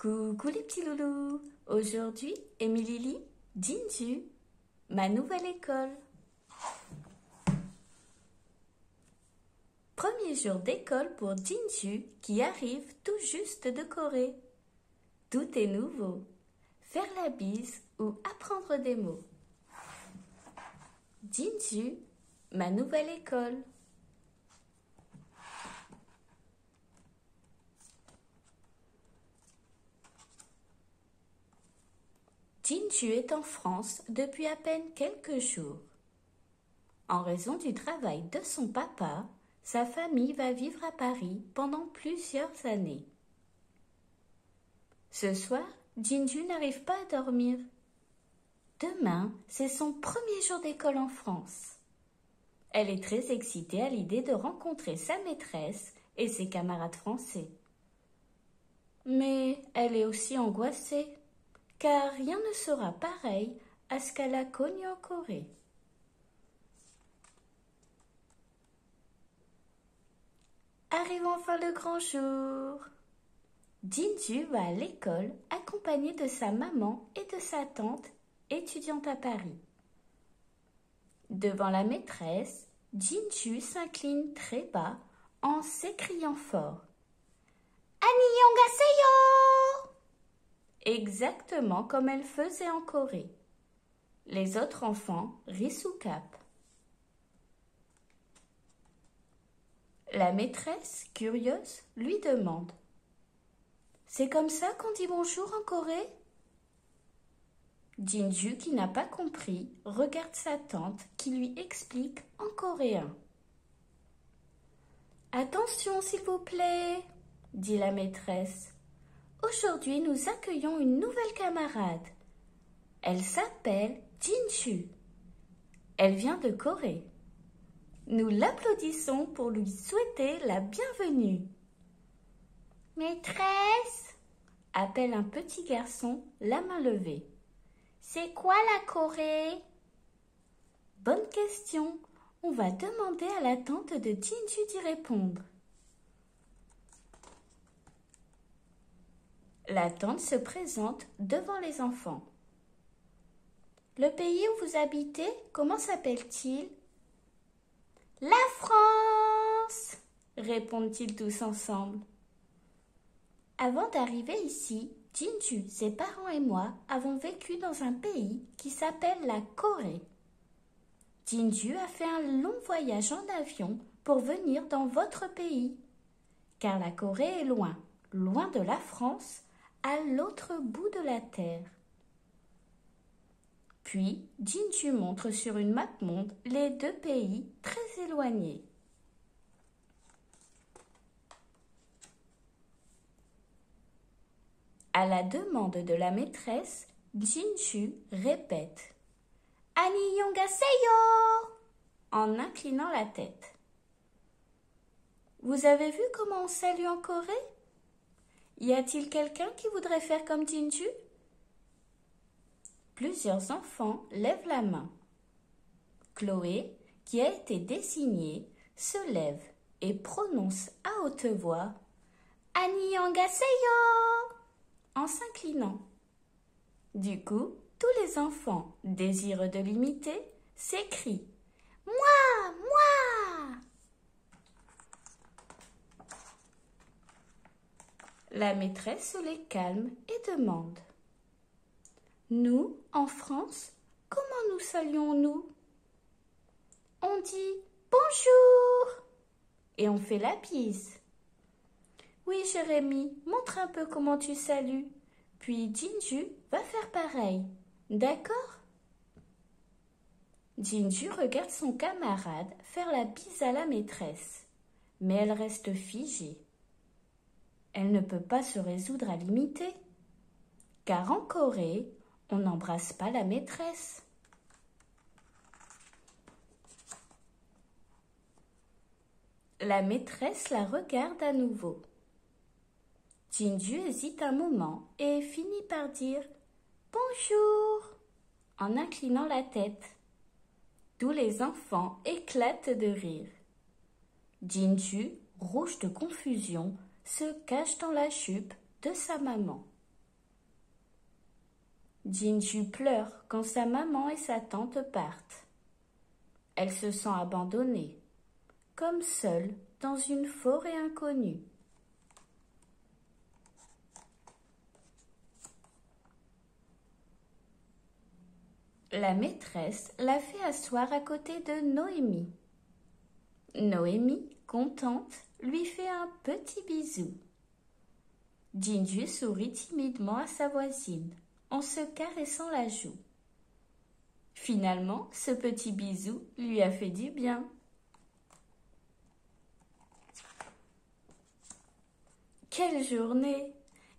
Coucou les petits loulous. Aujourd'hui, Émilie lit Jinju, ma nouvelle école. Premier jour d'école pour Jinju qui arrive tout juste de Corée. Tout est nouveau. Faire la bise ou apprendre des mots. Jinju, ma nouvelle école. Jinju est en France depuis à peine quelques jours. En raison du travail de son papa, sa famille va vivre à Paris pendant plusieurs années. Ce soir, Jinju n'arrive pas à dormir. Demain, c'est son premier jour d'école en France. Elle est très excitée à l'idée de rencontrer sa maîtresse et ses camarades français. Mais elle est aussi angoissée, car rien ne sera pareil à ce qu'elle a connu en Corée. Arrive enfin le grand jour. Jinju va à l'école accompagnée de sa maman et de sa tante, étudiante à Paris. Devant la maîtresse, Jinju s'incline très bas en s'écriant fort. Annyeonghaseyo! Exactement comme elle faisait en Corée. Les autres enfants rient sous cap. La maîtresse, curieuse, lui demande. C'est comme ça qu'on dit bonjour en Corée? Jinju, qui n'a pas compris, regarde sa tante qui lui explique en coréen. Attention, s'il vous plaît, dit la maîtresse. Aujourd'hui, nous accueillons une nouvelle camarade. Elle s'appelle Jinju. Elle vient de Corée. Nous l'applaudissons pour lui souhaiter la bienvenue. Maîtresse, appelle un petit garçon, la main levée. C'est quoi la Corée? Bonne question. On va demander à la tante de Jinju d'y répondre. La tante se présente devant les enfants. Le pays où vous habitez, comment s'appelle-t-il? La France, répondent-ils tous ensemble. Avant d'arriver ici, Jinju, ses parents et moi avons vécu dans un pays qui s'appelle la Corée. Jinju a fait un long voyage en avion pour venir dans votre pays, car la Corée est loin, loin de la France, à l'autre bout de la terre. Puis, Jinju montre sur une map monde les deux pays très éloignés. À la demande de la maîtresse, Jinju répète « Annyeonghaseyo » en inclinant la tête. Vous avez vu comment on salue en Corée? Y a-t-il quelqu'un qui voudrait faire comme Jinju? Plusieurs enfants lèvent la main. Chloé, qui a été désignée, se lève et prononce à haute voix « Annyeonghaseyo » en s'inclinant. Du coup, tous les enfants, désireux de l'imiter, s'écrient « Moi, moi !» La maîtresse les calme et demande « Nous, en France, comment nous saluons-nous » On dit « Bonjour » et on fait la bise. Oui, Jérémie, montre un peu comment tu salues. Puis Jinju va faire pareil. D'accord? Jinju regarde son camarade faire la bise à la maîtresse, mais elle reste figée. Elle ne peut pas se résoudre à l'imiter, car en Corée, on n'embrasse pas la maîtresse. La maîtresse la regarde à nouveau. Jinju hésite un moment et finit par dire « Bonjour » en inclinant la tête. Tous les enfants éclatent de rire. Jinju, rouge de confusion, se cache dans la jupe de sa maman. Jinju pleure quand sa maman et sa tante partent. Elle se sent abandonnée, comme seule dans une forêt inconnue. La maîtresse la fait asseoir à côté de Noémie. Noémie, contente, lui fait un petit bisou. Jinju sourit timidement à sa voisine, en se caressant la joue. Finalement, ce petit bisou lui a fait du bien. Quelle journée!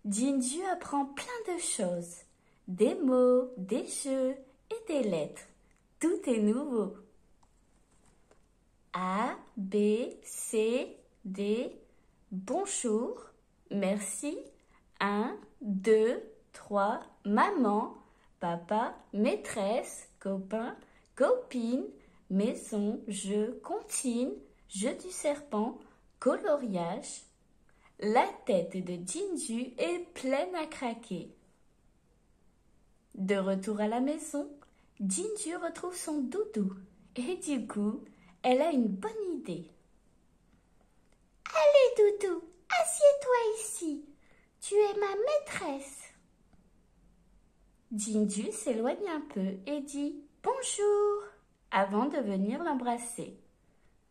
Jinju apprend plein de choses. Des mots, des jeux et des lettres. Tout est nouveau. A, B, C, D. Bonjour, merci. 1, 2, 3. Maman, papa, maîtresse, copain, copine, maison, jeu, comptine, jeu du serpent, coloriage. La tête de Jinju est pleine à craquer. De retour à la maison, Jinju retrouve son doudou et du coup, elle a une bonne idée. Allez doudou, assieds-toi ici, tu es ma maîtresse. Jinju s'éloigne un peu et dit bonjour avant de venir l'embrasser.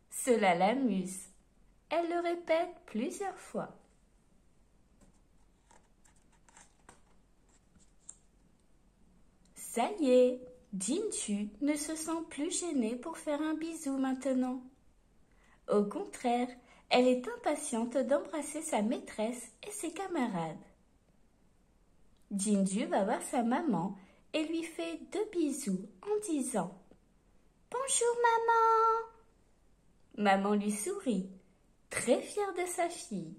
Cela l'amuse. Elle le répète plusieurs fois. Ça y est, Jinju ne se sent plus gênée pour faire un bisou maintenant. Au contraire, elle est impatiente d'embrasser sa maîtresse et ses camarades. Jinju va voir sa maman et lui fait 2 bisous en disant « Bonjour maman !» Maman lui sourit, très fière de sa fille.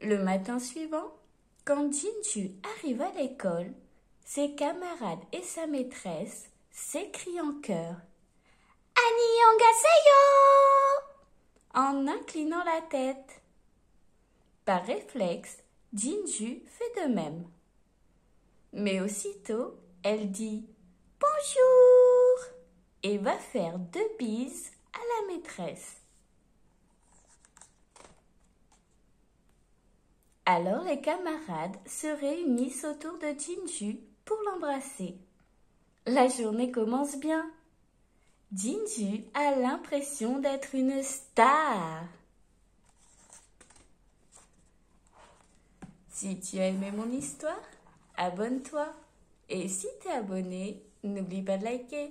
Le matin suivant, quand Jinju arrive à l'école, ses camarades et sa maîtresse s'écrient en chœur « Annyeonghaseyo !» en inclinant la tête. Par réflexe, Jinju fait de même. Mais aussitôt, elle dit « Bonjour !» et va faire 2 bises à la maîtresse. Alors les camarades se réunissent autour de Jinju pour l'embrasser. La journée commence bien. Jinju a l'impression d'être une star. Si tu as aimé mon histoire, abonne-toi. Et si tu es abonné, n'oublie pas de liker.